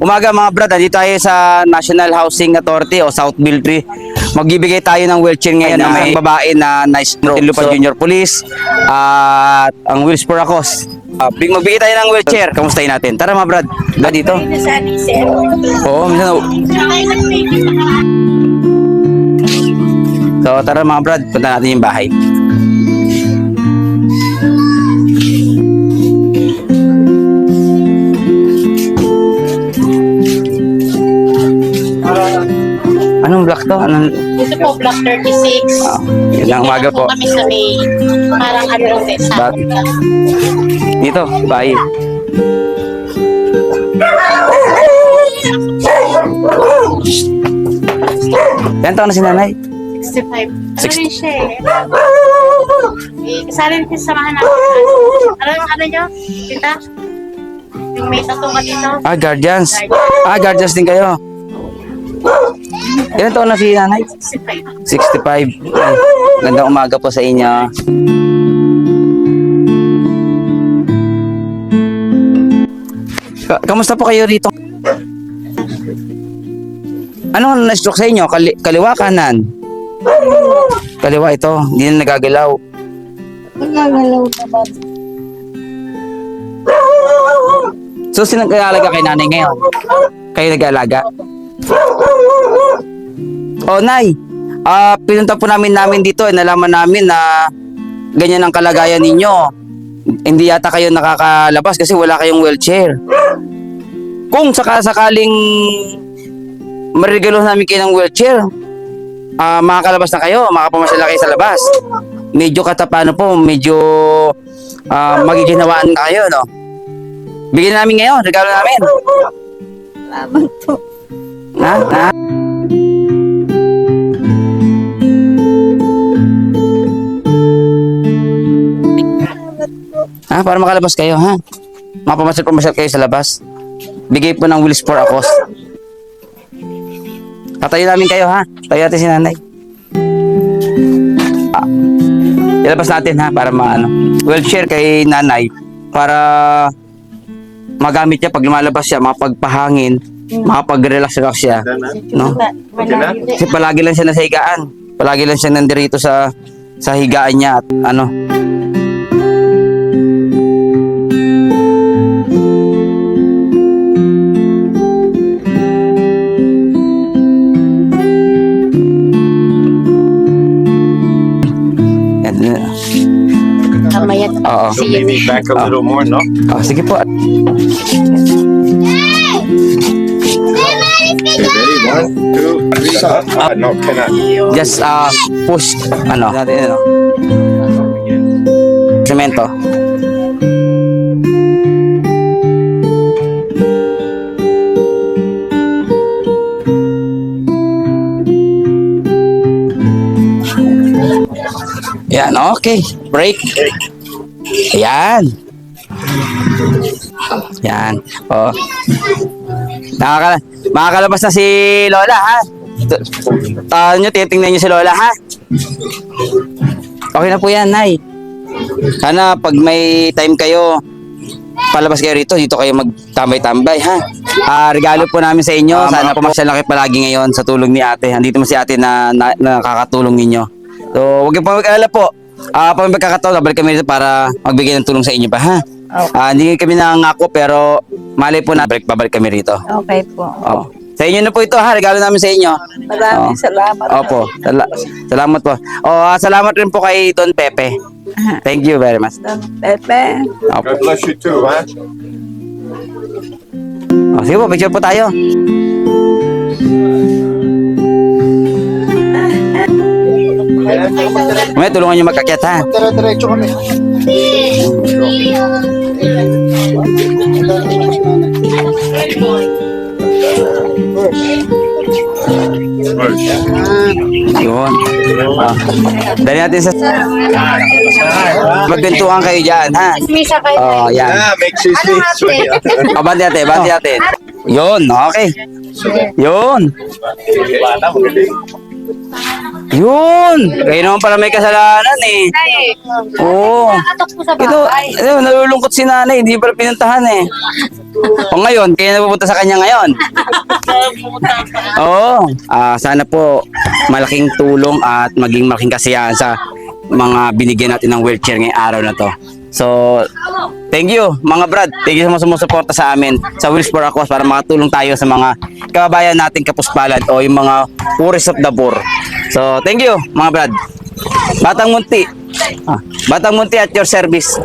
Umaga mga brad, dito tayo sa National Housing Authority o South Bill 3. Magbibigay tayo ng wheelchair ngayon na may babae na na-stroke. So, Junior Police at ang Wheels for a Cause. Magbigay tayo ng wheelchair. Kamustahin natin? Tara mga brad. Dito. Oo, minsan. So tara mga brad, punta natin yung bahay. Anong block to? Ito po, block 36. Yun ang umaga po. Kami sa may parang ano lang din sa Dito, bahay. Ilan taon na si nanay? 65. Ano rin siya eh. Kasali rin siya samahan natin. Ano nyo? Tita? Yung may tattoo ka dito? Guardians. Guardians din kayo. Ilan taon na si nanay? 65. 65. Ay, gandang umaga po sa inyo. Kamusta po kayo rito? Ano na-stroke sa inyo? Kaliwa, kanan? Kaliwa ito. Hindi na nagagalaw. Nagagalaw naman. So, sino nag-aalaga kay nanay ngayon? Kayo nag-aalaga? Oh, Nay. Pinunta po namin dito. Nalaman namin na ganyan ang kalagayan ninyo. Hindi yata kayo nakakalabas kasi wala kayong wheelchair. Kung sakaling marigalo namin kayo ng wheelchair, makakalabas na kayo, makapamasyal kayo sa labas. Medyo katapano po, medyo magiginawaan kayo, no? Bigyan namin ngayon, regalo namin. Salamat po. Para makalabas kayo, ha? Mapamasyal kayo sa labas. Bigay po ng Wheels for a Cause. Tatayo namin kayo, ha? Tayo natin si nanay. Ilabas natin, ha? Para wheelchair kay nanay. Para magamit niya pag lumalabas siya, mapagpahangin, makapag-relax siya. No? Kasi palagi lang siya nasa higaan. Palagi lang siya nandirito sa higaan niya at Kamayat. Oo. Maybe back a little more, no? Sige po. Okay, ready? 1, 2, 3. No, cannot. Just push natin semento. Yan, okay. Break. Ayan. Yan. Oh. Makakalabas na si Lola, ha? Titingnan nyo si Lola, ha? Okay na po yan, Nay. Sana pag may time kayo, palabas kayo rito, dito kayo magtambay-tambay, ha? Regalo po namin sa inyo. Sana pumasyal na kayo palagi ngayon sa tulong ni ate. Andito mo si ate na nakakatulong ninyo. So, huwag yung mag-alala po. Pag magkakataon, balik kami dito para magbigay ng tulong sa inyo pa, ha? Okay. Hindi kami nangako pero malay po na babalik kami rito. Okay po. Oh. Sa inyo na po ito, ha? Regalo namin sa inyo. Maraming salamat. Opo. Salamat po. Salamat rin po kay Don Pepe. Thank you very much. Pepe. Opo. God bless you too, huh? Sige po, picture po tayo. May tulungan nyo magkakyat, ha? Dire-diretso kami. Yun. Dali natin sa... Magkwentuhan kayo dyan, ha? Misa kayo. Yan. Yeah, make sure. Banti natin. Yun, okay. Yun. Yun! Kayo naman pala may kasalanan eh. Ay, Oo. nakatok po sa Ito, bahay. nalulungkot si nanay, hindi pala pinuntahan eh. O ngayon, kaya napupunta sa kanya ngayon. Oo. Sana po malaking tulong at maging malaking kasiyahan sa mga binigyan natin ng wheelchair ngayong araw na to. So, thank you mga brad. Thank you sa mga sumusuporta sa amin sa Wheels for a Cause para makatulong tayo sa mga kababayan nating kapuspalad o yung mga poorest of the poor. So, thank you mga brad. Batang Munti. Batang Munti at your service.